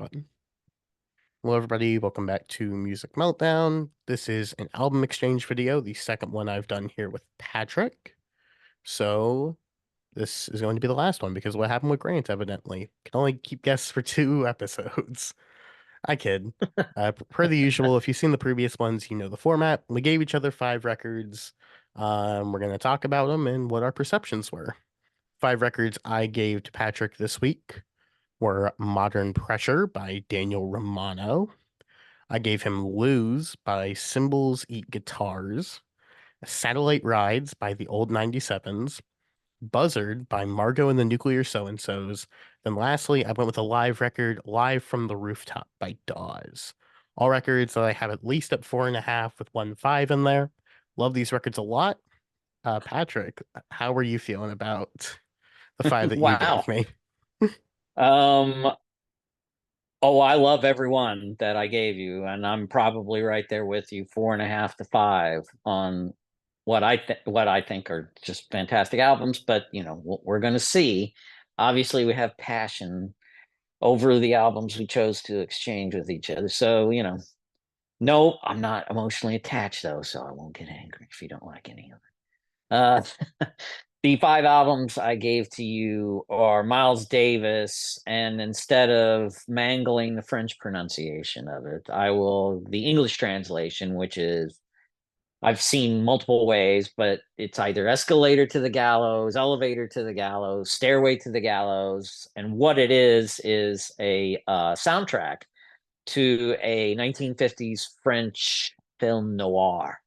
button. Hello, everybody. Welcome back to Music Meltdown. This is an album exchange video, the second one I've done here with Patrick. So, this is going to be the last one because what happened with Grant, evidently. Can only keep guests for 2 episodes. I kid. Per the usual, if you've seen the previous ones, you know the format. We gave each other 5 records. We're going to talk about them and what our perceptions were. 5 records I gave to Patrick this week were Modern Pressure by Daniel Romano. I gave him Lose by Cymbals Eat Guitars, Satellite Rides by the Old 97s, Buzzard by Margot and the Nuclear So-and-Sos. Then lastly, I went with a live record, Live from the Rooftop by Dawes. All records that I have at least at 4.5 with 1.5 in there. Love these records a lot. Patrick, how are you feeling about the 5 that you gave Wow. me? Um, oh, I love every one that I gave you, and I'm probably right there with you, 4.5 to 5 on what I think are just fantastic albums. But we're going to see. Obviously, we have passion over the albums we chose to exchange with each other. So no, I'm not emotionally attached though, so I won't get angry if you don't like any of it. The 5 albums I gave to you are Miles Davis, and instead of mangling the French pronunciation of it, I will the English translation, which is I've seen multiple ways, but it's either escalator to the gallows, elevator to the gallows, stairway to the gallows, and what it is a soundtrack to a 1950s French film noir.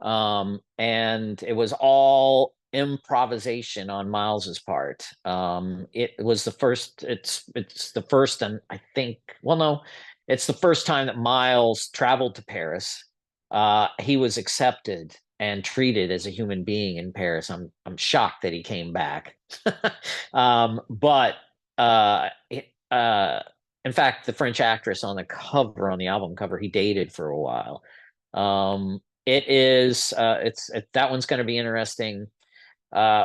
And it was all improvisation on Miles's part. It was the first. It's the first, and I think. Well, no, it's the first time that Miles traveled to Paris. He was accepted and treated as a human being in Paris. I'm shocked that he came back. But in fact, the French actress on the cover, on the album cover, he dated for a while. It is that one's going to be interesting.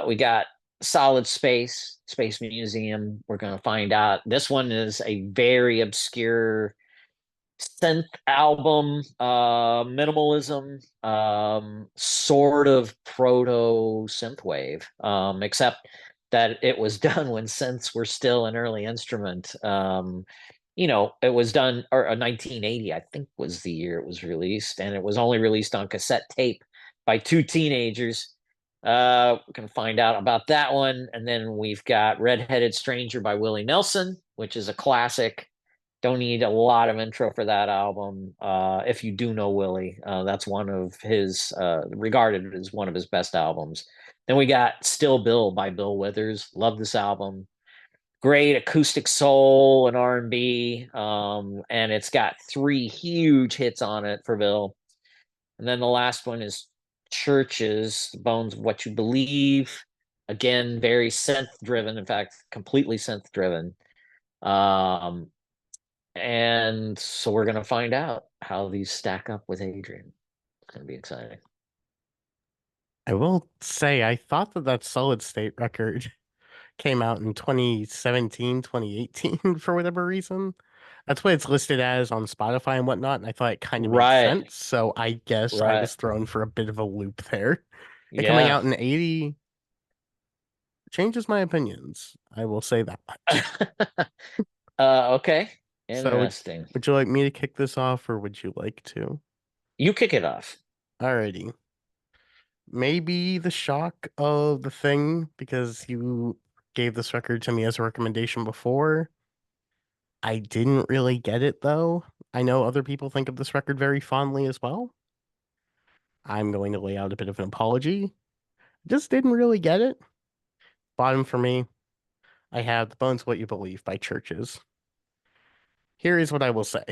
We got Solid Space Museum. We're going to find out. This one is a very obscure synth album, minimalism, sort of proto synthwave, except that it was done when synths were still an early instrument. It was done, or 1980, I think, was the year it was released, and it was only released on cassette tape by 2 teenagers. We can find out about that one, and then we've got Redheaded Stranger by Willie Nelson, which is a classic. Don't need a lot of intro for that album. If you do know Willie, that's one of his regarded as one of his best albums. Then we got Still Bill by Bill Withers. Love this album. Great acoustic soul and R&B, and it's got 3 huge hits on it for Bill. And then the last one is Churches, The Bones of What You Believe. Again, very synth driven. In fact, completely synth driven. Um, and so we're going to find out how these stack up with Adrian. It's going to be exciting. I will say, I thought that Solid State record came out in 2017, 2018 for whatever reason. That's what it's listed as on Spotify and whatnot, and I thought it kind of made Right, sense. So I guess I right. was thrown for a bit of a loop there. It coming Yeah. out in 80 changes my opinions. I will say that much. Okay. So Interesting. would you like me to kick this off or would you like to? You kick it off. Alrighty. Maybe the shock of the thing because you gave this record to me as a recommendation before. I didn't really get it though. I know other people think of this record very fondly as well. I'm going to lay out a bit of an apology. Just didn't really get it. Bottom for me, I have The Bones of What You Believe by Churches. Here is what I will say.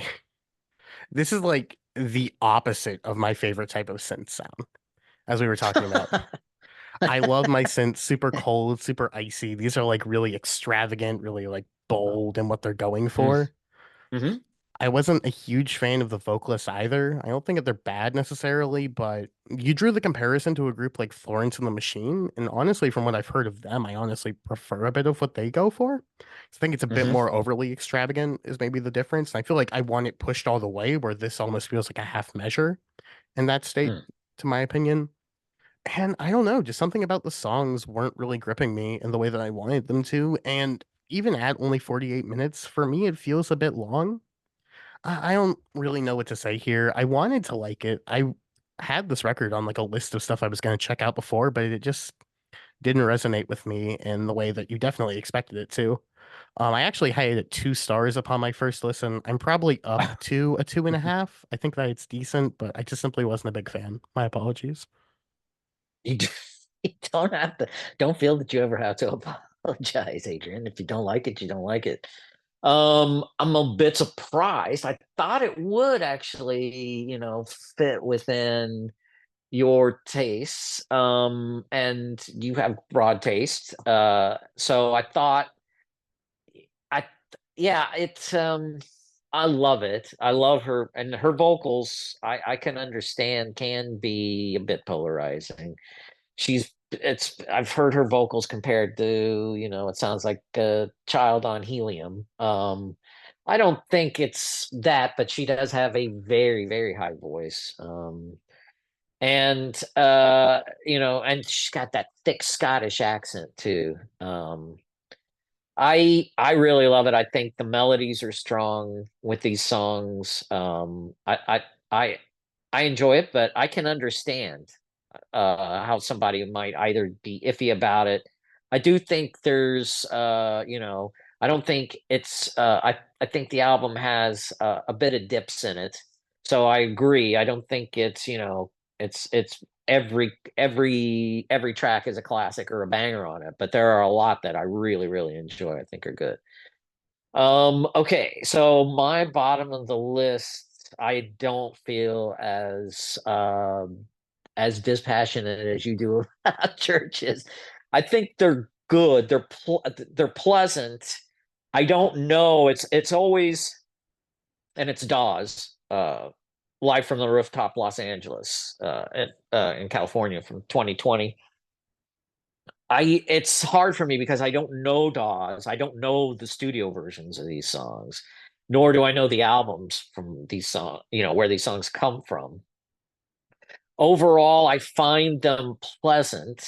This is like the opposite of my favorite type of synth sound, as we were talking about. I love my synths super cold, super icy. These are like really extravagant, really like bold in what they're going for. Mm-hmm. I wasn't a huge fan of the vocalists either. I don't think that they're bad necessarily, but you drew the comparison to a group like Florence and the Machine, and honestly, from what I've heard of them, I honestly prefer a bit of what they go for. I think it's a bit Hmm. more overly extravagant is maybe the difference. And I feel like I want it pushed all the way, where this almost feels like a half measure in that state, Mm. to my opinion. And I don't know, just something about the songs weren't really gripping me in the way that I wanted them to. And even at only 48 minutes, for me, it feels a bit long. I don't really know what to say here. I wanted to like it. I had this record on like a list of stuff I was going to check out before, but it just didn't resonate with me in the way that you definitely expected it to. I actually had it 2 stars upon my first listen. I'm probably up to a 2.5. I think that it's decent, but I just simply wasn't a big fan. My apologies. You, do, you don't have to. Don't feel that you ever have to apologize, Adrian. If you don't like it, you don't like it. I'm a bit surprised. I thought it would actually, fit within your tastes. And you have broad taste. So I thought I yeah, it's I love it. I love her and her vocals, I can understand can be a bit polarizing. It's I've heard her vocals compared to, it sounds like a child on helium. I don't think it's that, but she does have a very, very high voice. And she's got that thick Scottish accent too. I really love it. I think the melodies are strong with these songs. I I enjoy it, but I can understand how somebody might either be iffy about it. I do think there's I don't think it's I think the album has a bit of dips in it. So I agree. I don't think it's every track is a classic or a banger on it, but there are a lot that I really, really enjoy. I think are good. Okay, so my bottom of the list, I don't feel as dispassionate as you do about churches. I think they're good. They're pleasant. I don't know. It's always and it's Dawes, live from the rooftop, Los Angeles, in California from 2020. It's hard for me because I don't know Dawes. I don't know the studio versions of these songs, nor do I know the albums from these songs, where these songs come from. Overall, I find them pleasant.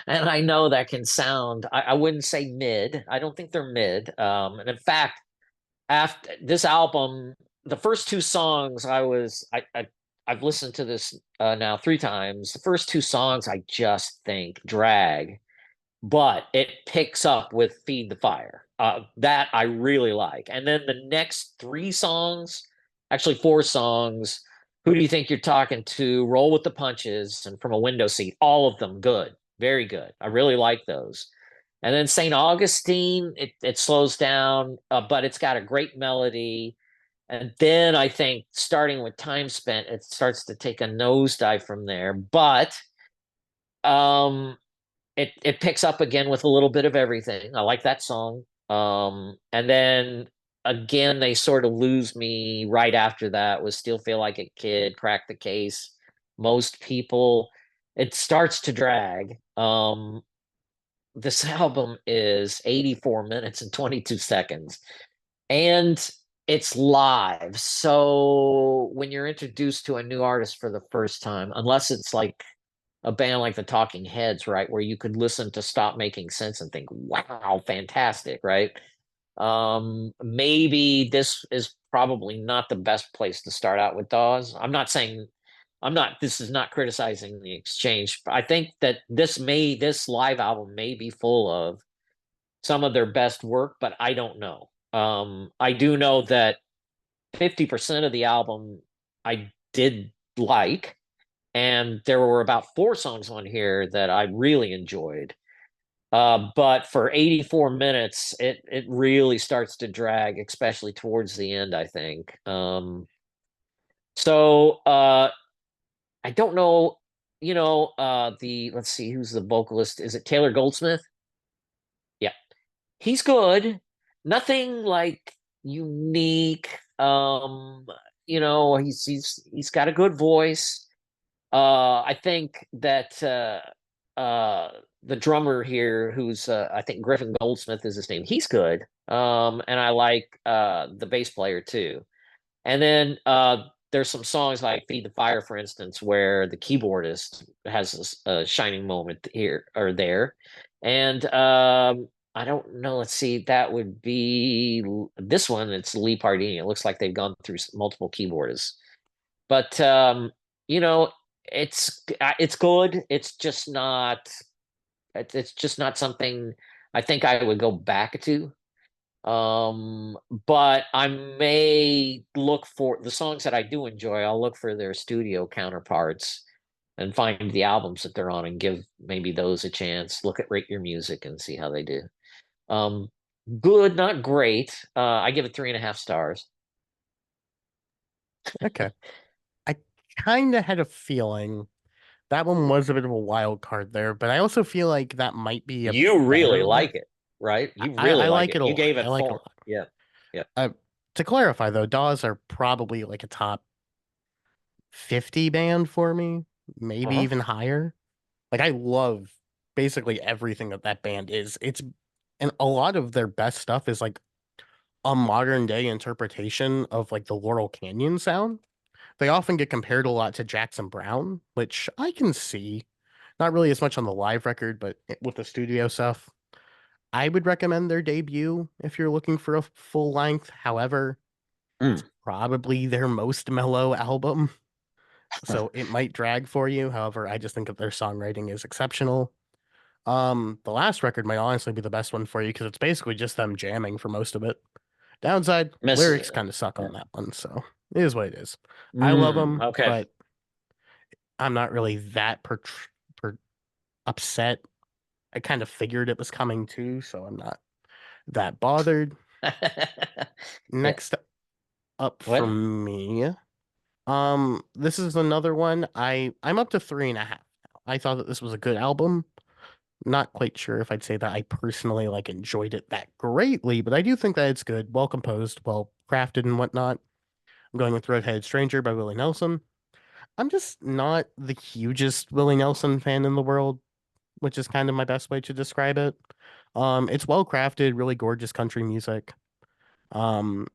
And I know that can sound, I wouldn't say mid. I don't think they're mid. And in fact, after this album, the first two songs I've listened to this now 3 times. The first two songs I just think drag, but it picks up with Feed the Fire. That I really like. And then the next 3 songs, actually 4 songs, Who Do You Think You're Talking To, Roll with the Punches, and From a Window Seat, all of them good, very good. I really like those. And then St. Augustine, it slows down, but it's got a great melody. And then I think starting with Time Spent, it starts to take a nosedive from there. But um, it picks up again with a little bit of everything. I like that song. And then again, they sort of lose me right after that with Still Feel Like a Kid, Crack the Case. Most people, it starts to drag. This album is 84 minutes and 22 seconds, and it's live. So when you're introduced to a new artist for the first time, unless it's like a band like the Talking Heads, right, where you could listen to Stop Making Sense and think, wow, fantastic, right? Maybe this is probably not the best place to start out with Dawes. This is not criticizing the exchange. I think that this live album may be full of some of their best work, but I don't know. I do know that 50% of the album I did like, and there were about 4 songs on here that I really enjoyed. But for 84 minutes, it really starts to drag, especially towards the end, I think. So I don't know, the let's see, who's the vocalist? Is it Taylor Goldsmith? Yeah. He's good. Nothing like unique. He's got a good voice. I think that the drummer here, who's I think Griffin Goldsmith is his name, he's good. And I like the bass player too. And then there's some songs like "Feed the Fire," for instance, where the keyboardist has a shining moment here or there. And I don't know. Let's see. That would be this one. It's Lee Pardini. It looks like they've gone through multiple keyboardists, but you know, it's good. It's just not something I think I would go back to. But I may look for the songs that I do enjoy. I'll look for their studio counterparts and find the albums that they're on and give maybe those a chance. Look at Rate Your Music and see how they do. Um, Good, not great. I give it 3.5 stars. Okay. I kind of had a feeling that one was a bit of a wild card there, but I also feel like that might be a You really better one. like it, right? You I really like like it. it a You lot. gave I it like it a four. lot. Yeah. Yeah. Uh, to clarify though, Dawes are probably like a top 50 band for me, maybe Uh-huh. even higher. Like I love basically everything that that band is. It's and a lot of their best stuff is like a modern day interpretation of like the Laurel Canyon sound. They often get compared a lot to Jackson Brown, which I can see. Not really as much on the live record, but with the studio stuff. I would recommend their debut if you're looking for a full length. However, it's Mm. probably their most mellow album, so it might drag for you. However, I just think that their songwriting is exceptional. The last record might honestly be the best one for you because it's basically just them jamming for most of it. Downside, Miss. lyrics kind of suck Yeah. on that one, so it is what it is. I love them, Okay. but I'm not really that per upset. I kind of figured it was coming too, so I'm not that bothered. Yeah. Next up for What? me, this is another one. I'm up to 3.5 now. I thought that this was a good album. Not quite sure if I'd say that I personally like enjoyed it that greatly, but I do think that it's good, well composed, well crafted, and whatnot. I'm going with Red-Headed Stranger by Willie Nelson. I'm just not the hugest Willie Nelson fan in the world, which is kind of my best way to describe it. It's well crafted, really gorgeous country music. Um,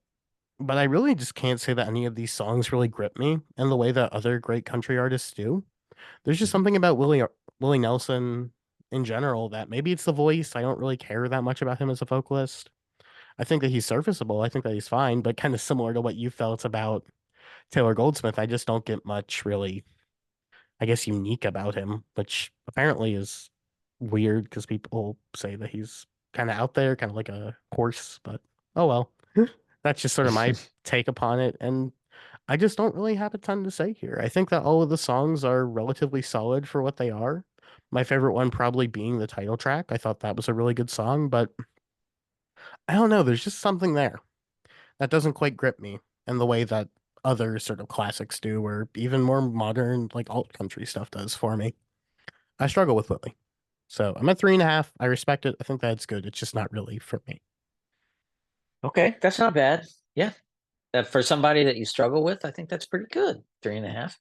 but I really just can't say that any of these songs really grip me in the way that other great country artists do. There's just Mhm. something about Willie Nelson in general that maybe it's the voice. I don't really care that much about him as a vocalist. I think that he's serviceable. I think that he's fine, but kind of similar to what you felt about Taylor Goldsmith, I just don't get much really, I guess, unique about him, which apparently is weird because people say that he's kind of out there, kind of like a horse, but oh well. That's just sort of my take upon it. And I just don't really have a ton to say here. I think that all of the songs are relatively solid for what they are. My favorite one probably being the title track. I thought that was a really good song, but I don't know. There's just something there that doesn't quite grip me in the way that other sort of classics do, or even more modern, like alt country stuff does for me. I struggle with Lily. So I'm at 3.5. I respect it. I think that's good. It's just not really for me. Okay, that's not bad. Yeah. For somebody that you struggle with, I think that's pretty good. 3.5.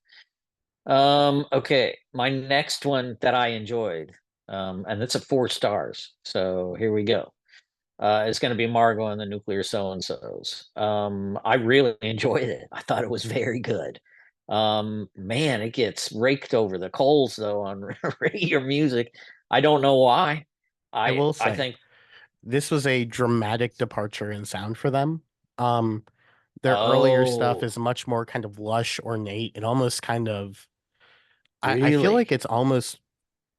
Okay. My next one that I enjoyed, and it's a 4 stars. So here we go. It's going to be Margot and the Nuclear So-and-Sos. I really enjoyed it. I thought it was very good. Man, it gets raked over the coals though on radio music. I don't know why. I will I say think, this was a dramatic departure in sound for them. Um, their earlier stuff oh, is much more kind of lush, ornate, and almost kind of I feel really? like it's almost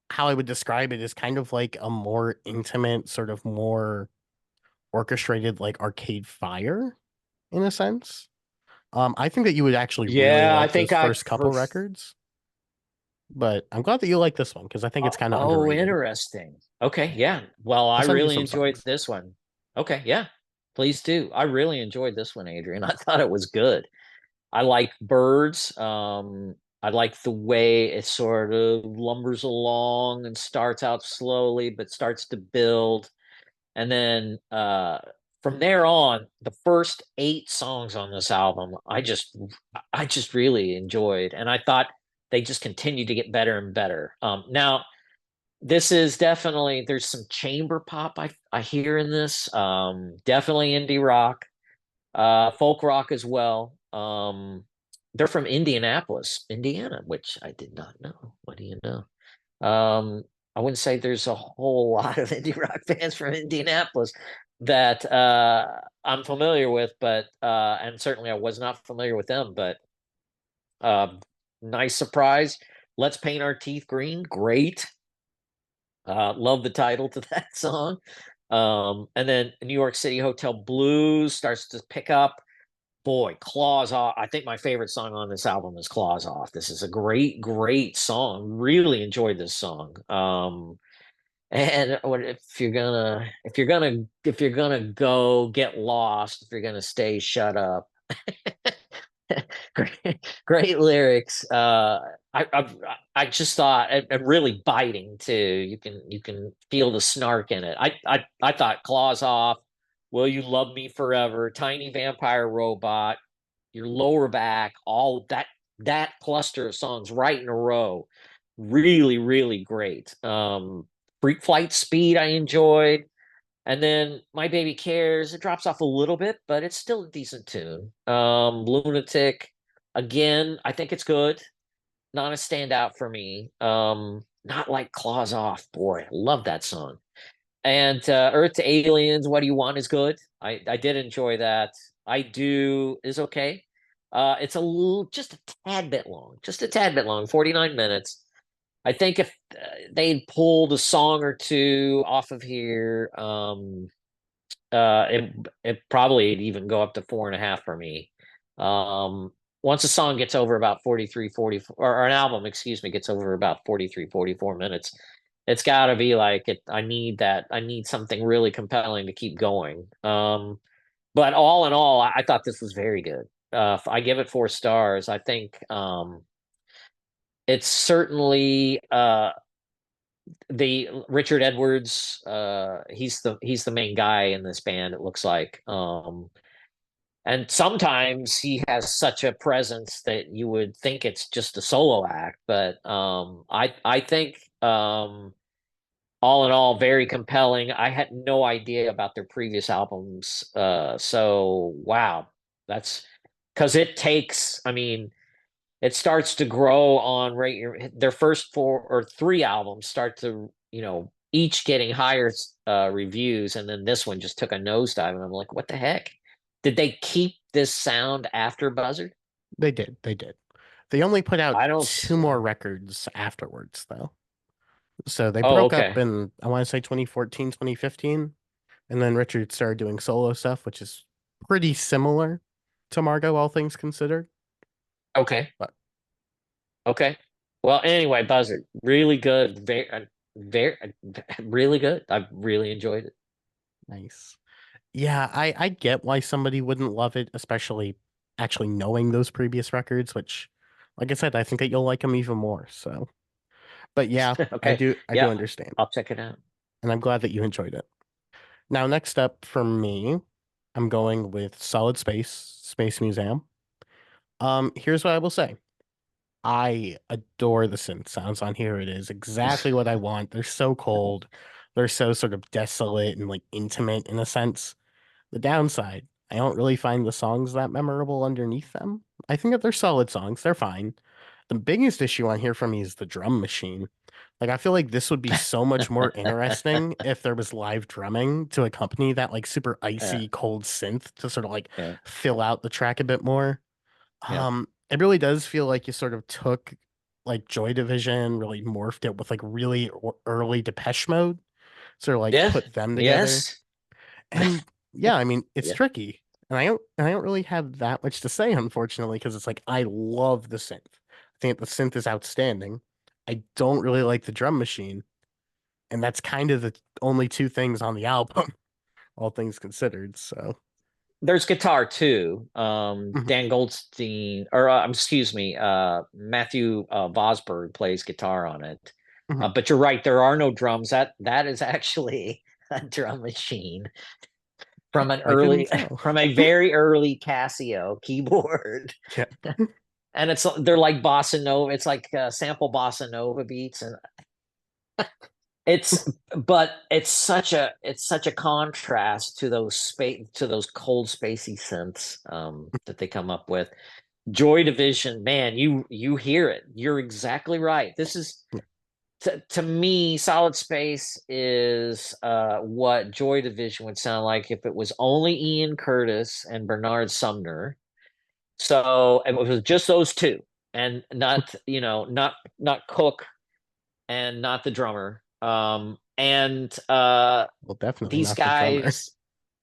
how I would describe it is kind of like a more intimate, sort of more orchestrated, like Arcade Fire in a sense. I think that you would actually really Yeah, I like those think I first couple records, but I'm glad that you like this one because I think it's kind of oh, underrated. interesting. Okay, yeah. Well, I I'll send you really some enjoyed songs. this one. Okay, yeah. Please do. I really enjoyed this one, Adrian. I thought it was good. I like birds. I like the way it sort of lumbers along and starts out slowly, but starts to build. And then from there on, the first 8 songs on this album, I just really enjoyed, and I thought they just continued to get better and better. Now this is definitely there's some chamber pop I hear in this. Definitely indie rock, folk rock as well. They're from Indianapolis, Indiana, which I did not know. What do you know? I wouldn't say there's a whole lot of indie rock fans from Indianapolis that I'm familiar with, but and certainly I was not familiar with them, but uh, nice surprise. Let's Paint Our Teeth Green. Great. Love the title to that song. And then New York City Hotel Blues starts to pick up. Boy, Claws Off. I think my favorite song on this album is Claws Off. This is a great, great song. Really enjoyed this song. And if you're gonna go get lost, if you're gonna stay shut up, great lyrics. I just thought and really biting too. You can feel the snark in it. I thought Claws Off, Will You Love Me Forever, Tiny Vampire Robot, Your Lower Back, all that cluster of songs right in a row. Really, really great. Freak Flight Speed I enjoyed. And then My Baby Cares, it drops off a little bit, but it's still a decent tune. Lunatic, again, I think it's good. Not a standout for me. Not like Claws Off. Boy, I love that song. And Earth to Aliens, What Do You Want is good. I did enjoy that. I Do is okay. It's a little, just a tad bit long, just a tad bit long, 49 minutes. I think if they'd pulled a song or two off of here, it probably even go up to 4.5 for me. Once a song gets over about 43, 44, or an album, excuse me, gets over about 43, 44 minutes, it's got to be like it. I need something really compelling to keep going. But all in all, I thought this was very good. I give it 4 stars. I think it's certainly the Richard Edwards. He's the main guy in this band. It looks like. And sometimes he has such a presence that you would think it's just a solo act, but I think all in all very compelling. I had no idea about their previous albums, so wow, that's because it takes. I mean, it starts to grow on right. Their first 4 or 3 albums start to each getting higher reviews, and then this one just took a nosedive, and I'm like, what the heck? Did they keep this sound after Buzzard? They did. They did. They only put out I don't. 2 more records afterwards, though. So they Oh, broke up okay, in, I want to say 2014, 2015. And then Richard started doing solo stuff, which is pretty similar to Margot, all things considered. okay, But okay. Well, anyway, Buzzard, really good, very, really good. I really enjoyed it. nice. Yeah, I get why somebody wouldn't love it, especially actually knowing those previous records, which, like I said, I think that you'll like them even more. So, but yeah, Okay, I do yeah, understand. I'll check it out. And I'm glad that you enjoyed it. Now, next up for me, I'm going with Solid Space, Space Museum. Here's what I will say. I adore the synth sounds on here. It is exactly what I want. They're so cold. They're so sort of desolate and like intimate in a sense. The downside, I don't really find the songs that memorable underneath them. I think that they're solid songs. They're fine. The biggest issue on here for me is the drum machine. Like I feel like this would be so much more interesting if there was live drumming to accompany that like super Yeah, icy cold synth to sort of like yeah, fill out the track a bit more. yeah. It really does feel like you sort of took like Joy Division, really morphed it with like really early Depeche Mode, sort of like Yeah, put them together. yes. And yeah, I mean, it's Yeah. tricky. And I don't really have that much to say, unfortunately, because it's like I love the synth. I think the synth is outstanding. I don't really like the drum machine, and that's kind of the only 2 things on the album, all things considered. So, There's guitar too. mhm, Dan Goldstein, or excuse me, Matthew Vosberg plays guitar on it. mhm. But you're right, there are no drums. That is actually a drum machine. I couldn't tell. from a very early Casio keyboard. Yeah. And they're like bossa nova. It's like sample bossa nova beats, and it's but it's such a contrast to those cold spacey synths that they come up with. Joy Division, man, you hear it. You're exactly right. This is to me, Solid Space is what Joy Division would sound like if it was only Ian Curtis and Bernard Sumner. So it was just those two, and not not Cook and not the drummer. And Well, definitely these not the drummer. guys,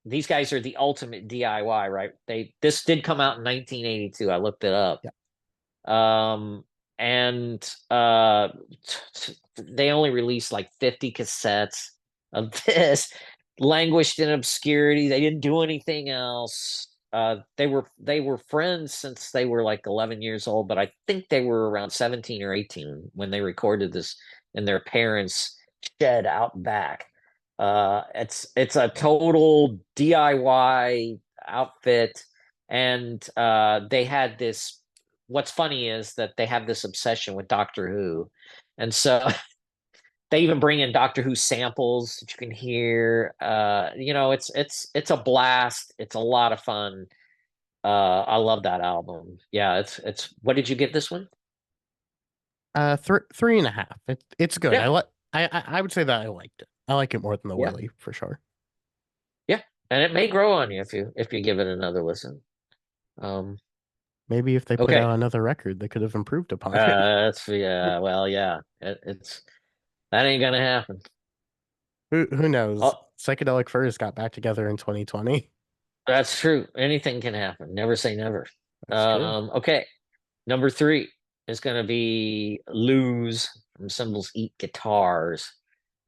these guys are the ultimate DIY, right? This did come out in 1982. I looked it up. Yeah. Um, and they only released like 50 cassettes of this, languished in obscurity. They didn't do anything else. They were friends since they were like 11 years old, but I think they were around 17 or 18 when they recorded this in their parents' shed out back. It's a total DIY outfit, and they had this. What's funny is that they have this obsession with Doctor Who, and so they even bring in Doctor Who samples that you can hear. It's a blast. It's a lot of fun. I love that album. Yeah, it's. What did you give this one? Three and a half. It's good. Yeah, I would say that I liked it. I like it more than the yeah, Willie for sure. yeah. And it may grow on you if you give it another listen. Maybe if they put Okay. out another record, they could have improved upon it. That's yeah. Well, yeah. It's that ain't gonna happen. Who knows? Oh, Psychedelic Furs got back together in 2020. that's true. Anything can happen. Never say never. That's true. Okay. Number three is going to be Lose from Symbols Eat Guitars.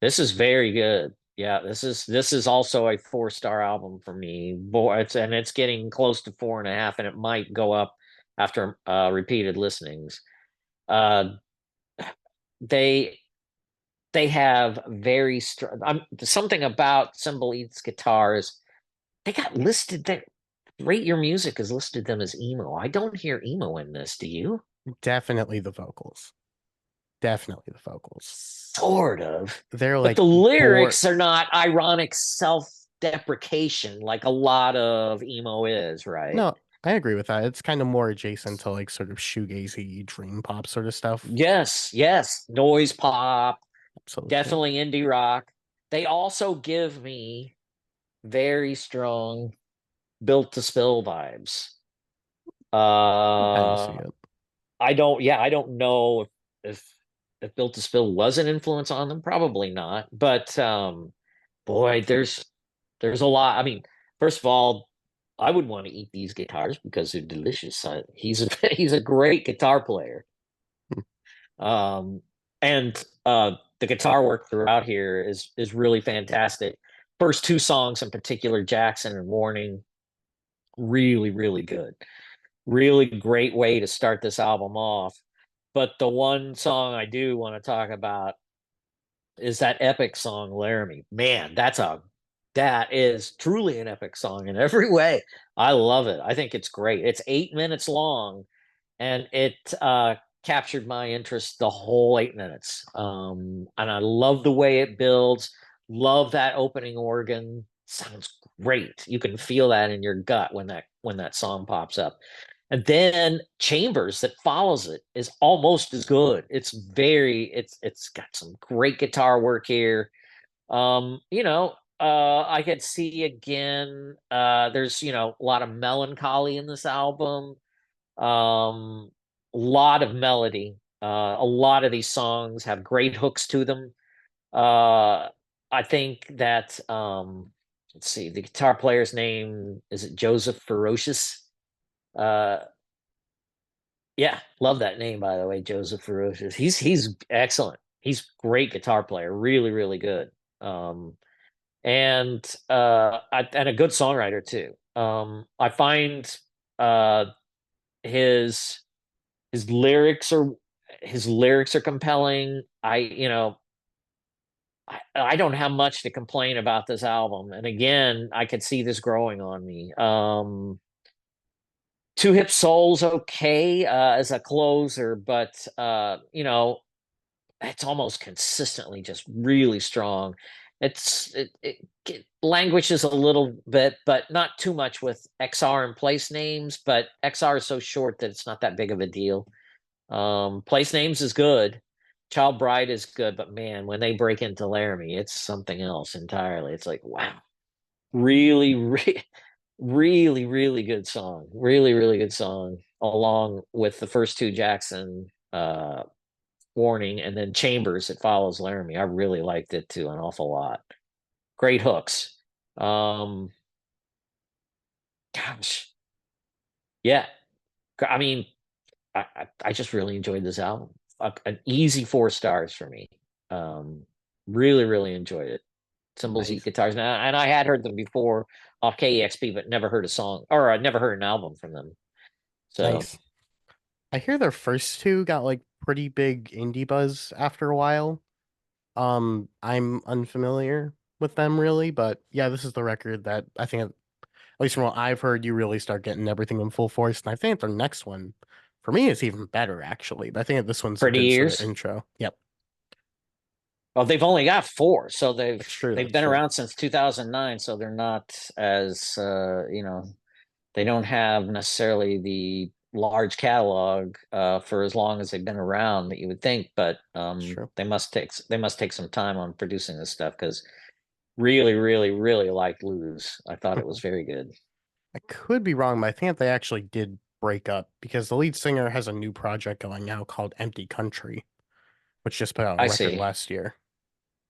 This is very good. Yeah, this is also a 4-star album for me. Boy, it's getting close to 4.5, and it might go up after repeated listenings. Uh, they they have very strong. Something about Symbol Eats Guitars. They got listed there. Rate Your Music has listed them as emo. I don't hear emo in this. Do you? Definitely the vocals. Definitely the vocals. Sort of. They're But like the bore. lyrics are not ironic self-deprecation like a lot of emo is, right? No, I agree with that. It's kind of more adjacent to like sort of shoegazy dream pop sort of stuff. Yes, yes. Noise pop, Absolutely. definitely indie rock. They also give me very strong Built to Spill vibes. Kind of see Uh it. I don't know if if Built to Spill was an influence on them, probably not. But boy, there's a lot. I mean, first of all, I would want to eat these guitars because they're delicious. He's a he's a great guitar player. Hmm. Um, and the guitar work throughout here is really fantastic. First two songs in particular, Jackson and Warning, really, really good. Really great way to start this album off. But the one song I do want to talk about is that epic song Laramie. Man, that is truly an epic song in every way. I love it. I think it's great. It's 8 minutes long, and it captured my interest the whole 8 minutes. And I love the way it builds. Love that opening organ. Sounds great. You can feel that in your gut when that song pops up. And then Chambers that follows it is almost as good. It's got some great guitar work here. I could see again there's a lot of melancholy in this album. A lot of melody. A lot of these songs have great hooks to them. I think that let's see, the guitar player's name is it Joseph Ferocious? Uh yeah, love that name by the way, Joseph Ferocious. He's excellent. He's great guitar player, really, really good. Um, and and a good songwriter too. I find uh his his lyrics are his lyrics are compelling. I don't have much to complain about this album. And again, I could see this growing on me. Two Hip Soul's okay as a closer, but it's almost consistently just really strong. It languishes a little bit, but not too much with XR and place names. But XR is so short that it's not that big of a deal. Place names is good. Child Bride is good, but man, when they break into Laramie, it's something else entirely. It's like, wow, really, really, really good song. Really, really good song, along with the first two Jackson Warning and then Chambers that follows Laramie. I really liked it too, an awful lot. Great hooks. Um, Gosh, yeah. I mean, I just really enjoyed this album. An easy 4 stars for me. Um, Really, really enjoyed it. Cymbals Eat Nice. Guitars, and I had heard them before off KEXP, but never heard a song, or I never heard an album from them. So Nice. I hear their first two got like pretty big indie buzz after a while. I'm unfamiliar with them really, but yeah, this is the record that I think, at least from what I've heard, you really start getting everything in full force. And I think their next one, for me, is even better actually. But I think this one's a Pretty good sort of Years. intro. Yep, Well, they've only got 4, so they've that's true. they've That's been true. around since 2009, so they're not as they don't have necessarily the large catalog for as long as they've been around that you would think, but That's true. they must take some time on producing this stuff because really, really, really liked Lose. I thought it was very good. I could be wrong, but I think they actually did break up because the lead singer has a new project going now called Empty Country, which just put out a I record see. last year.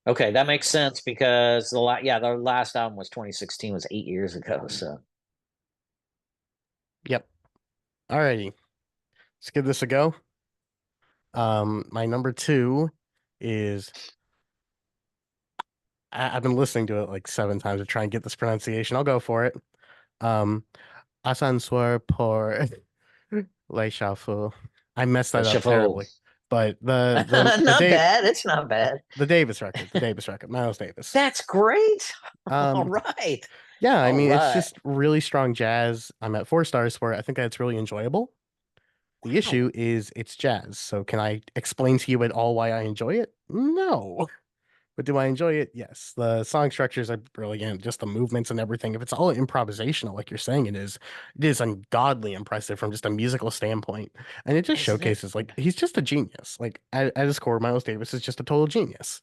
Okay, that makes sense because the last album was 2016, was 8 years ago. So Yep. Alrighty, let's give this a go. My number two is I've been listening to it like 7 times to try and get this pronunciation. I'll go for it. Um, Ascensor por Le Chauffe. I messed the that up Shuffle. terribly, but the Not Dave bad. It's not bad. the Davis record, Miles Davis. That's great. All Um, right. yeah, I All mean it's right. just really strong jazz. I'm at 4 stars for it. I think that's really enjoyable. The Wow. issue is it's jazz. So can I explain to you at all why I enjoy it? No. But do I enjoy it? Yes. The song structures are brilliant, just the movements and everything. If it's all improvisational, like you're saying it is ungodly impressive from just a musical standpoint. And it just Isn't it? showcases like he's just a genius. Like at his core, Miles Davis is just a total genius.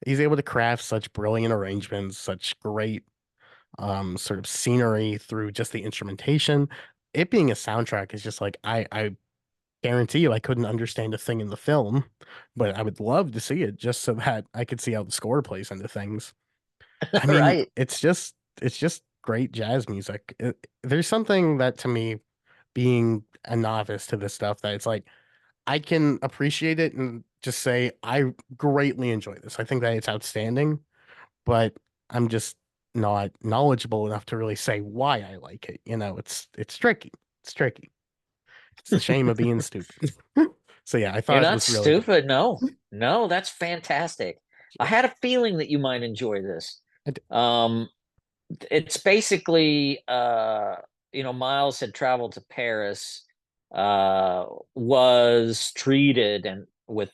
He's able to craft such brilliant arrangements, such great sort of scenery through just the instrumentation. It being a soundtrack is just like I guarantee you I couldn't understand a thing in the film, but I would love to see it just so that I could see how the score plays into things. I mean, Right. it's just great jazz music. There's something that to me, being a novice to this stuff, that it's like I can appreciate it and just say I greatly enjoy this. I think that it's outstanding, but I'm just not knowledgeable enough to really say why I like it. It's tricky. It's tricky. It's the shame of being stupid. So yeah, I You're thought it not was really good. stupid. No, no, that's fantastic. I Yeah. had a feeling that you might enjoy this. I d- Um, it's basically, Miles had traveled to Paris, was treated and with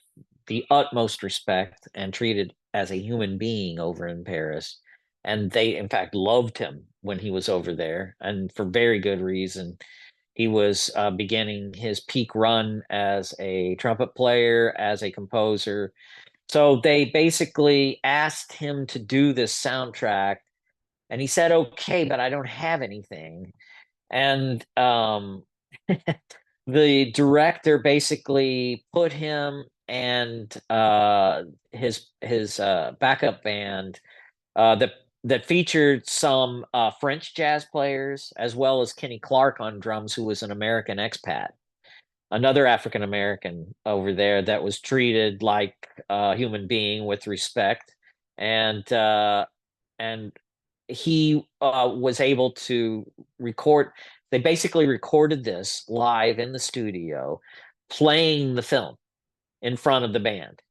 the utmost respect and treated as a human being over in Paris. And they, in fact, loved him when he was over there, and for very good reason. He was beginning his peak run as a trumpet player, as a composer. So they basically asked him to do this soundtrack, and he said, "Okay, but I don't have anything." And the director basically put him and his backup band that featured some French jazz players as well as Kenny Clark on drums, who was an American expat, another African American over there that was treated like a human being with respect, and he was able to record. They basically recorded this live in the studio, playing the film in front of the band.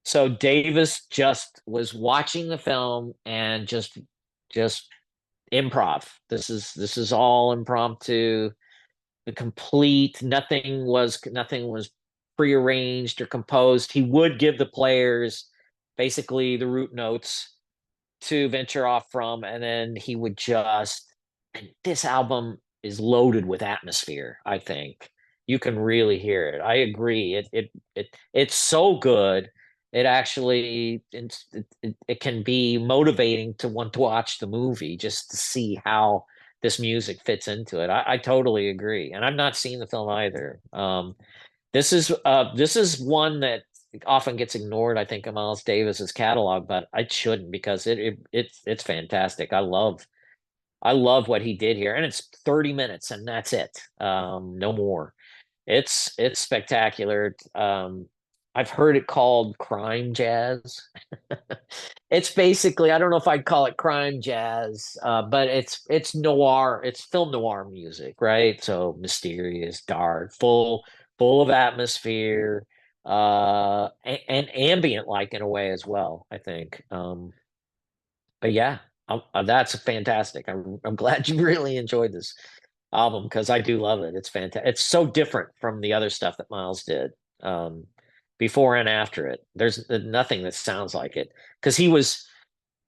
So Davis just was watching the film and just improv. This is all impromptu. The complete nothing was prearranged or composed. He would give the players basically the root notes to venture off from, and then he would just. And this album is loaded with atmosphere. I think you can really hear it. I agree. It's so good. It actually it can be motivating to want to watch the movie just to see how this music fits into it. I totally agree, and I've not seen the film either. This is one that often gets ignored, I think, in Miles Davis's catalog, but I shouldn't because it's fantastic. I love what he did here, and it's 30 minutes, and that's it. No more. It's spectacular. I've heard it called crime jazz. It's basically, I don't know if I'd call it crime jazz, but it's noir, it's film noir music, right? So mysterious, dark, full of atmosphere, and ambient like in a way as well, I think. But yeah, that's fantastic. I'm glad you really enjoyed this album because I do love it. It's fantastic. It's so different from the other stuff that Miles did, um, before and after it. There's nothing that sounds like it because he was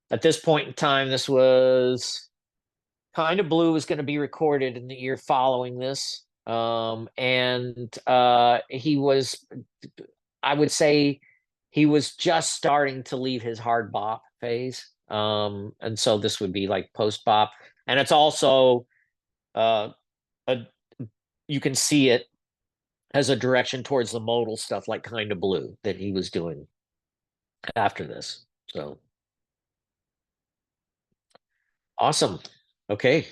at this point in time. This was Kind of Blue was going to be recorded in the year following this, and he was, I would say, he was just starting to leave his hard bop phase. And so this would be like post bop, and it's also uh, a you can see it as a direction towards the modal stuff, like Kind of Blue, that he was doing after this. So awesome. Okay,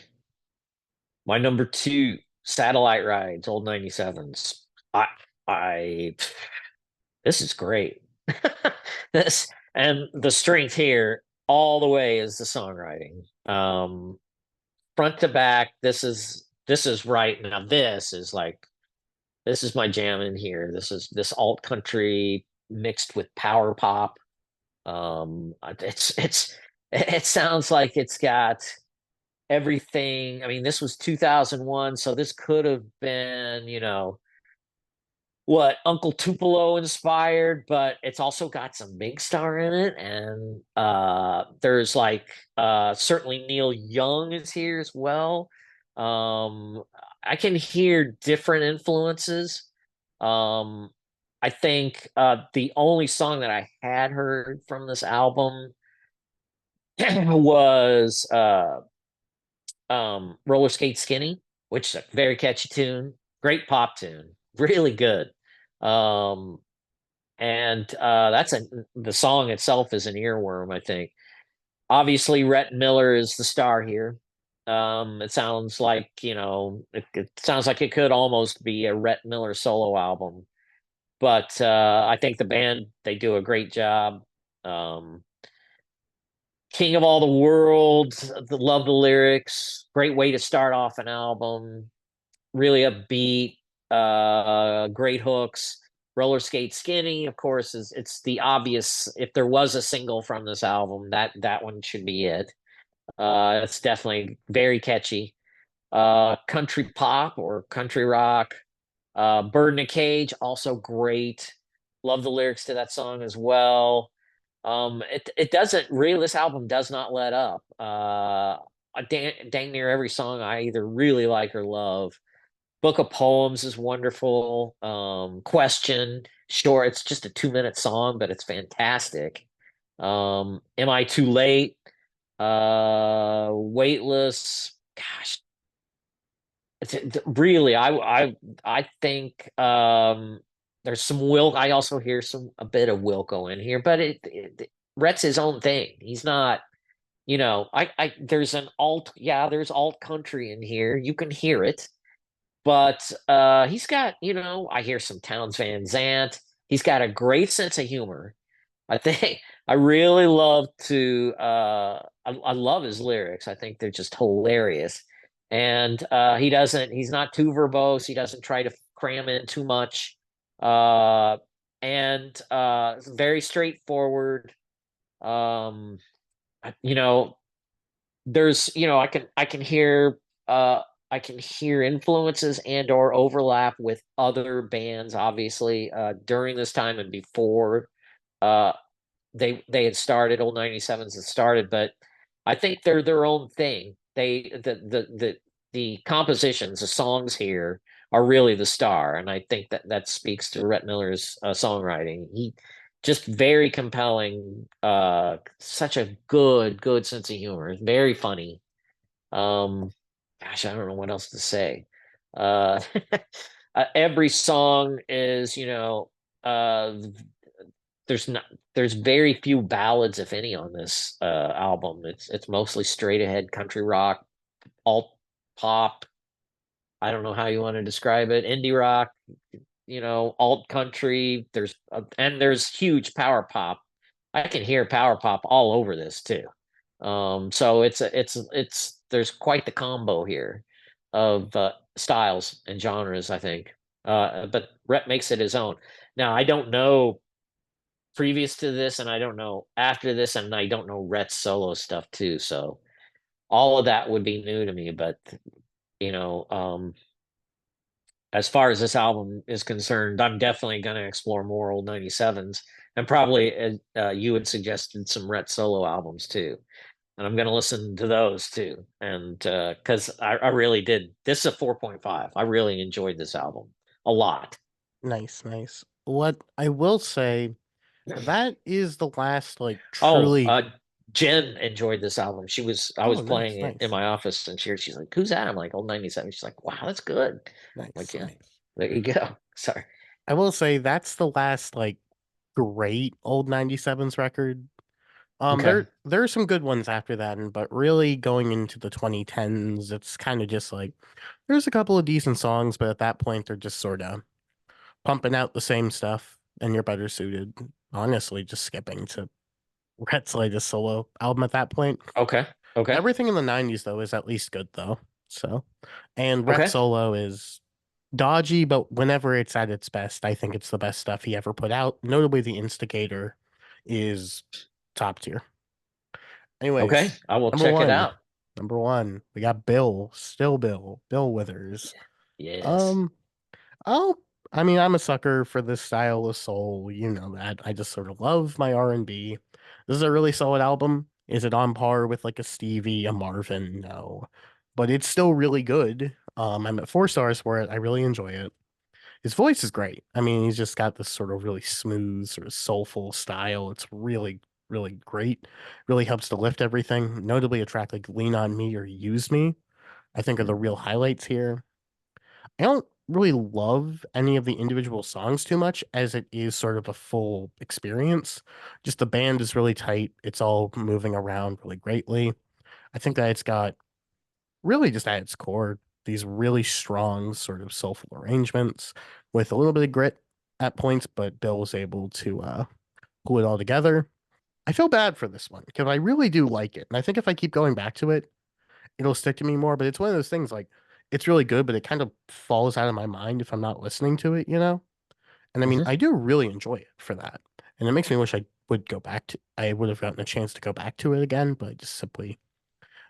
my number two, Satellite Rides, old 97s. I I this is great. This and the strength here all the way is the songwriting. Front to back, this is right now. This is my jam in here. This is this alt country mixed with power pop. It sounds like it's got everything. I mean, this was 2001, so this could have been, what Uncle Tupelo inspired, but it's also got some Big Star in it, and there's like certainly Neil Young is here as well. Um, I can hear different influences. Um, I think the only song that I had heard from this album was Roller Skate Skinny, which is a very catchy tune, great pop tune, really good. Um, and that's the song itself is an earworm, I think. Obviously, Rhett Miller is the star here. It sounds like, it sounds like it could almost be a Rhett Miller solo album, but I think the band, they do a great job. Um, King of All the World, love the lyrics, great way to start off an album, really upbeat, great hooks. Roller Skate Skinny, of course, is it's the obvious. If there was a single from this album, that one should be it. It's definitely very catchy. Country pop or country rock. Bird in a Cage, also great. Love the lyrics to that song as well. It doesn't really. This album does not let up. Dang near every song I either really like or love. Book of Poems is wonderful. Question, sure, it's just a 2-minute song, but it's fantastic. Am I Too Late? Weightless. Gosh, really, I think there's some Wilco. I also hear a bit of Wilco in here, but Rhett's his own thing. He's not. I there's an alt. Yeah, there's alt country in here. You can hear it, but he's got, I hear some Towns Van Zandt. He's got a great sense of humor. I think I really love to I love his lyrics. I think they're just hilarious. And he's not too verbose. He doesn't try to cram in too much. and very straightforward. Um, you know, there's uh I can hear influences and or overlap with other bands, obviously, during this time and before uh they had started. Old 97s had started, but I think they're their own thing. The compositions, the songs here are really the star, and I think that that speaks to Rhett Miller's songwriting. He just very compelling, such a good sense of humor. Very funny. um, Gosh, I don't know what else to say. Uh, every song is, uh, there's not there's very few ballads, if any, on this album. It's mostly straight ahead country rock, alt pop. I don't know how you want to describe it. Indie rock, alt country. There's huge power pop. I can hear power pop all over this too. So it's there's quite the combo here of styles and genres, I think. But Rhett makes it his own. Now, I don't know previous to this, and I don't know after this, and I don't know Rhett's solo stuff too. So all of that would be new to me. But you know, um, as far as this album is concerned, I'm definitely going to explore more old 97s, and probably you had suggested some Rhett solo albums too, and I'm going to listen to those too. And because I really did, this is a 4.5. I really enjoyed this album a lot. Nice, nice. What I will say, that is the last like Oh, truly. Jen enjoyed this album. I was Oh, nice, playing it in nice, my office, and she's like, "Who's that?" I'm like, "Old 97." She's like, "Wow, that's good." I'm like, nice, yeah, nice. there you go. Sorry. I will say that's the last like great old 97s record. Okay. There are some good ones after that, but really going into the 2010s, it's kind of just like there's a couple of decent songs, but at that point they're just sort of pumping out the same stuff, and you're better suited, honestly, just skipping to Rhett's latest solo album at that point. Okay. Okay. Everything in the 90s though is at least good though. So, and Rhett Okay. solo is dodgy, but whenever it's at its best, I think it's the best stuff he ever put out. Notably, The Instigator is top tier. Okay. Anyways, I will number check it one, out. number one, we got Bill, still Bill Withers. Yes. Um, oh, I mean, I'm a sucker for this style of soul. You know that. I just sort of love my R&B. This is a really solid album. Is it on par with like a Stevie, a Marvin? No, but it's still really good. I'm at 4 stars for it. I really enjoy it. His voice is great. I mean, he's just got this sort of really smooth, sort of soulful style. It's really, really great. Really helps to lift everything. Notably, a track like Lean on Me or Use Me, I think are the real highlights here. I don't really love any of the individual songs too much as it is sort of a full experience. Just the band is really tight. It's all moving around really greatly. I think that it's got really just at its core these really strong sort of soulful arrangements with a little bit of grit at points, but Bill was able to pull it all together. I feel bad for this one because I really do like it. And I think if I keep going back to it, it'll stick to me more. But it's one of those things like it's really good, but it kind of falls out of my mind if I'm not listening to it, you know? And I mean, Hmm. I do really enjoy it for that. And it makes me wish I would have gotten a chance to go back to it again, but I just simply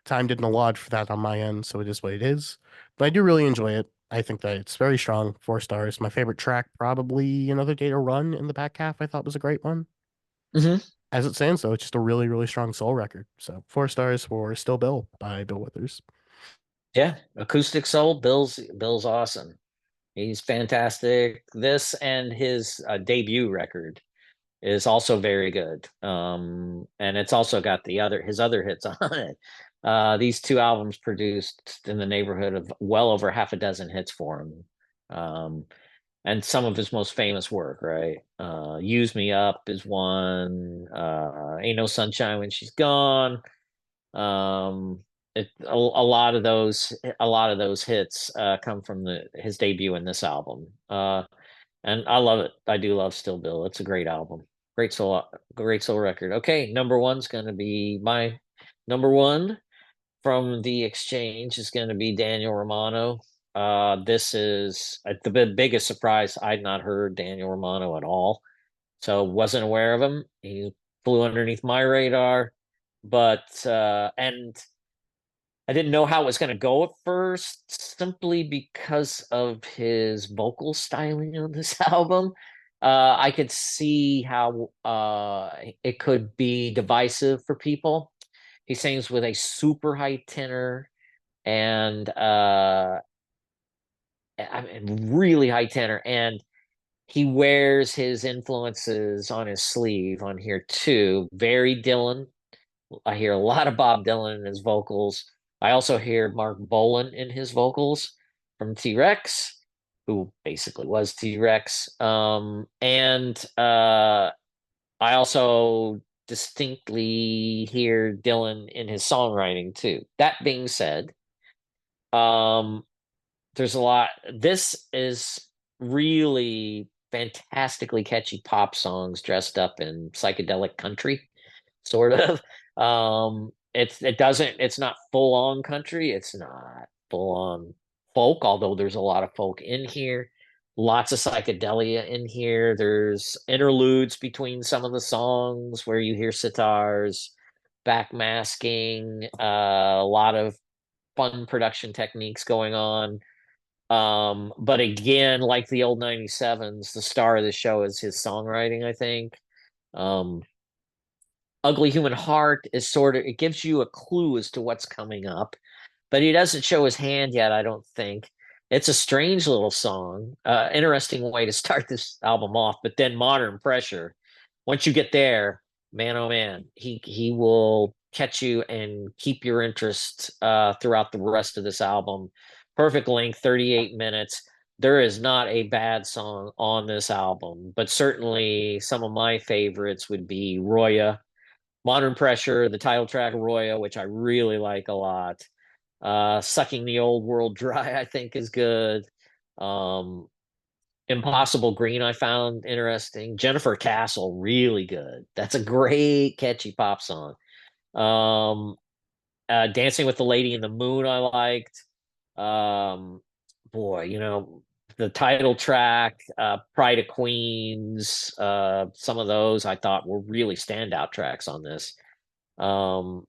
time didn't allot for that on my end, so it is what it is. But I do really enjoy it. I think that it's very strong. 4 stars. My favorite track, probably Another Day to Run in the back half, I thought was a great one. Hmm. As it stands, though, it's just a really, really strong soul record. So 4 stars for Still Bill by Bill Withers. Yeah. Acoustic Soul. Bill's awesome. He's fantastic. This and his debut record is also very good. And it's also got his other hits on it. These two albums produced in the neighborhood of well over half a dozen hits for him. Um, and some of his most famous work, right? Use Me Up is one. Ain't No Sunshine When She's Gone. Um, a lot of those hits come from his debut in this album. And I love it. I do love Still Bill. It's a great album. Great soul record. Okay, number one's gonna be my number one from the exchange is gonna be Daniel Romano. This is the biggest surprise. I'd not heard Daniel Romano at all. So wasn't aware of him. He flew underneath my radar, but and I didn't know how it was going to go at first, simply because of his vocal styling on this album. I could see how it could be divisive for people. He sings with a super high tenor and I mean, really high tenor, and he wears his influences on his sleeve on here too. Very Dylan. I hear a lot of Bob Dylan in his vocals. I also hear Mark Bolan in his vocals from T Rex, who basically was T Rex. And I also distinctly hear Dylan in his songwriting too. That being said, um, there's a lot. This is really fantastically catchy pop songs dressed up in psychedelic country, sort of. It's not full on country. It's not full on folk, although there's a lot of folk in here. Lots of psychedelia in here. There's interludes between some of the songs where you hear sitars, backmasking, a lot of fun production techniques going on. But again, like the old 97s, the star of the show is his songwriting, I think. Um, Ugly Human Heart is sort of, it gives you a clue as to what's coming up, but he doesn't show his hand yet, I don't think. It's a strange little song. Interesting way to start this album off, but then Modern Pressure. Once you get there, man, oh man, he will catch you and keep your interest throughout the rest of this album. Perfect length, 38 minutes. There is not a bad song on this album, but certainly some of my favorites would be Roya, Modern Pressure, the title track Roya, which I really like a lot. Sucking the Old World Dry, I think, is good. Um, Impossible Green, I found interesting. Jennifer Castle, really good. That's a great, catchy pop song. Um, Dancing with the Lady in the Moon, I liked. Um, Boy, the title track, Pride of Queens, some of those I thought were really standout tracks on this. Um,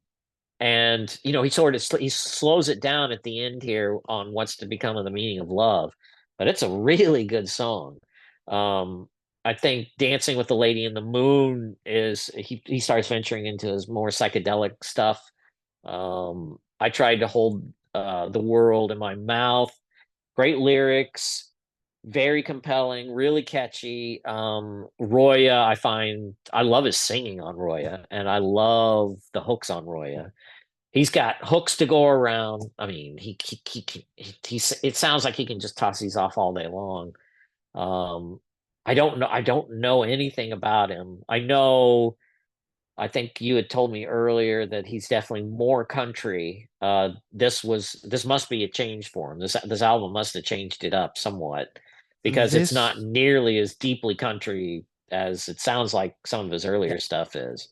and he slows it down at the end here on what's to become of the meaning of love, but it's a really good song. um I think Dancing with the Lady in the Moon is he starts venturing into his more psychedelic stuff. I tried to hold the world in my mouth. Great lyrics, very compelling, really catchy. Roya, I love his singing on Roya, and I love the hooks on Roya. He's got hooks to go around. I mean, it sounds like he can just toss these off all day long. Um, I don't know anything about him. I think you had told me earlier that he's definitely more country. This must be a change for him. This album must have changed it up somewhat, because it's not This nearly as deeply country as it sounds like some of his earlier stuff is.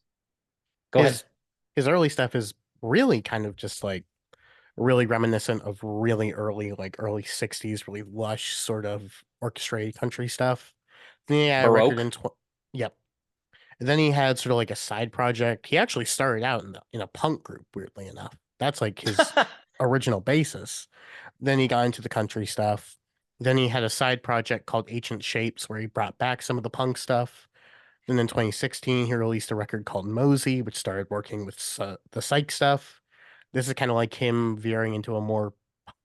Go ahead. his his early stuff is really kind of just like really reminiscent of really early, like early 60s, really lush sort of orchestrated country stuff. Then he had a record Baroque. in yep. And then he had sort of like a side project. He actually started out in a punk group, weirdly enough. That's like his original basis. Then he got into the country stuff. Then he had a side project called Ancient Shapes where he brought back some of the punk stuff. And in 2016, he released a record called Mosey, which started working with the psych stuff. This is kind of like him veering into a more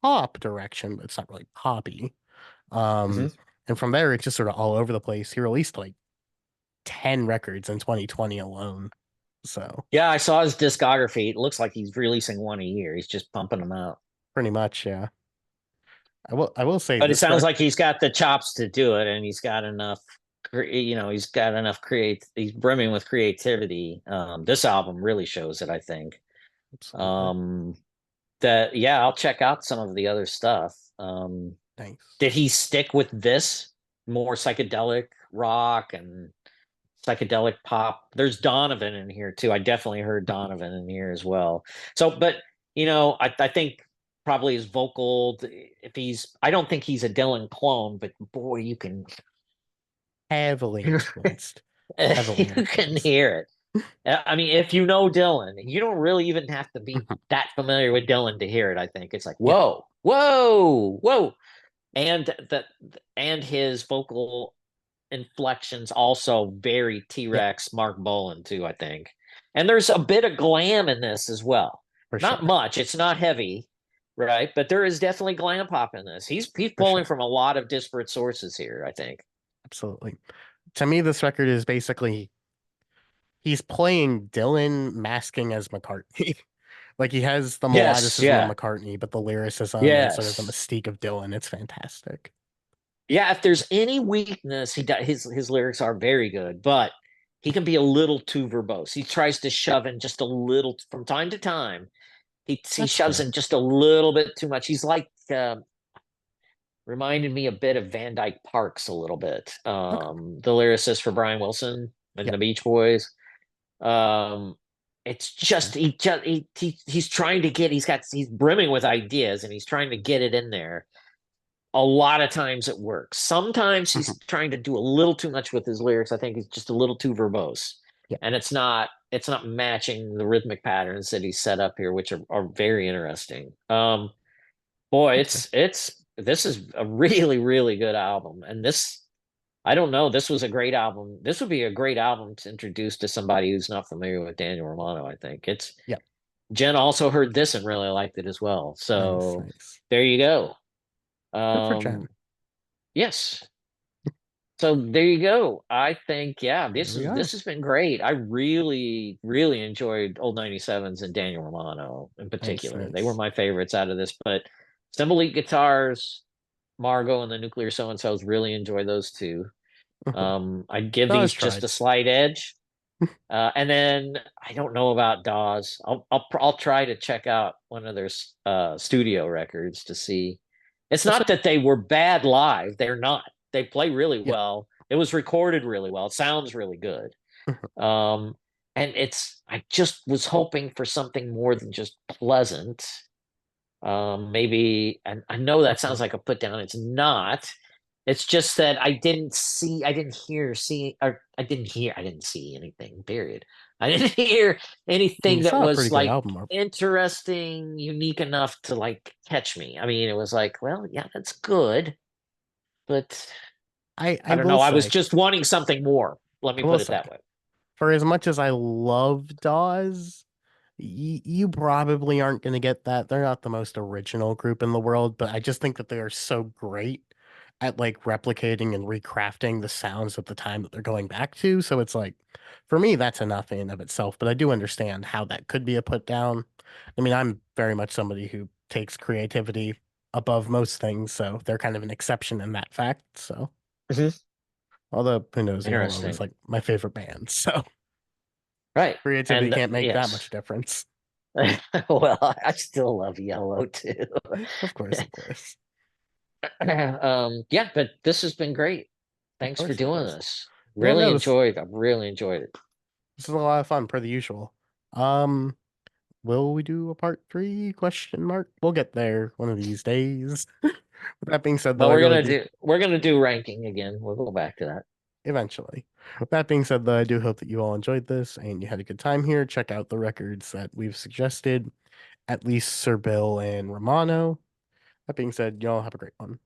pop direction, but it's not really poppy. Um, Mhm. and from there, it's just sort of all over the place. He released like 10 records in 2020 alone. So Yeah, I saw his discography. It looks like he's releasing one a year. He's just pumping them out. pretty much, yeah. I will say But it this sounds rec like he's got the chops to do it, and he's got enough. He's got enough create. He's brimming with creativity. This album really shows it, I think. absolutely. Um, that Yeah, I'll check out some of the other stuff. Nice. Did he stick with this more psychedelic rock and psychedelic pop? There's Donovan in here too. I definitely heard Donovan in here as well. So, but I think probably his vocal, if I don't think he's a Dylan clone, but boy, you can Heavily influenced. as a You can lyricist. hear it. I mean, if you know Dylan, you don't really even have to be Mhm. that familiar with Dylan to hear it. I think it's like, Yeah, whoa, whoa, whoa, and that, and his vocal inflections also very yeah, T-Rex, Mark Bolan too, I think. And there's a bit of glam in this as well. for Not sure, much. It's not heavy, right? But there is definitely glam pop in this. He's for pulling sure, from a lot of disparate sources here, I think. absolutely. To me, this record is basically he's playing Dylan masking as McCartney. Like he has the Yes, melodicism of yeah. McCartney, but the lyricism and sort of the Yes. mystique of Dylan. It's fantastic. Yeah, if there's any weakness, his lyrics are very good, but he can be a little too verbose. He tries to shove in just a little from time to time. He That's shoves fair. in just a little bit too much. He's like reminded me a bit of Van Dyke Parks a little bit. Okay. The lyricist for Brian Wilson and Yeah, the Beach Boys. Um, it's that's just fair. he's trying to get he's brimming with ideas and he's trying to get it in there. A lot of times it works. Sometimes Mhm. he's trying to do a little too much with his lyrics. I think he's just a little too verbose. Yeah, And it's not matching the rhythmic patterns that he's set up here, which are very interesting. Boy, that's fair. it's this is a really, really good album. And this I don't know, this was a great album. This would be a great album to introduce to somebody who's not familiar with Daniel Romano, I think. It's Yeah, Jen also heard this and really liked it as well. nice, So nice. there you go. Good for Jen. Um, yes. So there you go. I think, yeah, There we this go. has been great. I really, really enjoyed Old 97s and Daniel Romano in Nice, particular. They were nice. my favorites out of this, but Cymbal Guitars, Margot and the Nuclear So and So's really enjoy those two. Mhm. I'd give That was these just tried. a slight edge. And then I don't know about Dawes. I'll try to check out one of their studio records to see. It's Also, not that they were bad live. They're not. They play really yeah. well. It was recorded really well. It sounds really good. Mhm. Um, and I just was hoping for something more than just pleasant. Maybe, and I know that sounds Okay. like a put down. It's not. It's just that I didn't hear, see, or I didn't see anything, period. I didn't hear I mean, anything you that saw a was pretty good like album art. interesting, unique enough to like catch me. I mean, it was like, well, yeah, that's good, but I I don't will know. I was say, just wanting something more. Let me I will put it say, that way. for as much as I love Dawes, you probably aren't going to get that. They're not the most original group in the world, but I just think that they are so great at like replicating and recrafting the sounds of the time that they're going back to. So it's like, for me, that's enough in and of itself. But I do understand how that could be a put down. I mean, I'm very much somebody who takes creativity above most things, so they're kind of an exception in that fact. So, Mhm. although who knows, Yellow is Interesting, like my favorite band, so right? creativity And can't make that yes, much difference. well, I still love Yellow too. Of course, of course. Yeah, but this has been great. Of Thanks for course, of doing course. this. Yeah, Really no, enjoyed. I really enjoyed it. this is a lot of fun per the usual. Um, will we do a part three question mark? We'll get there one of these days. With that being said, Well, though, I really do we're gonna do ranking again. We'll go back to that. eventually. With that being said, though, I do hope that you all enjoyed this and you had a good time here. Check out the records that we've suggested, at least Sir Bill and Romano. That being said, y'all have a great one.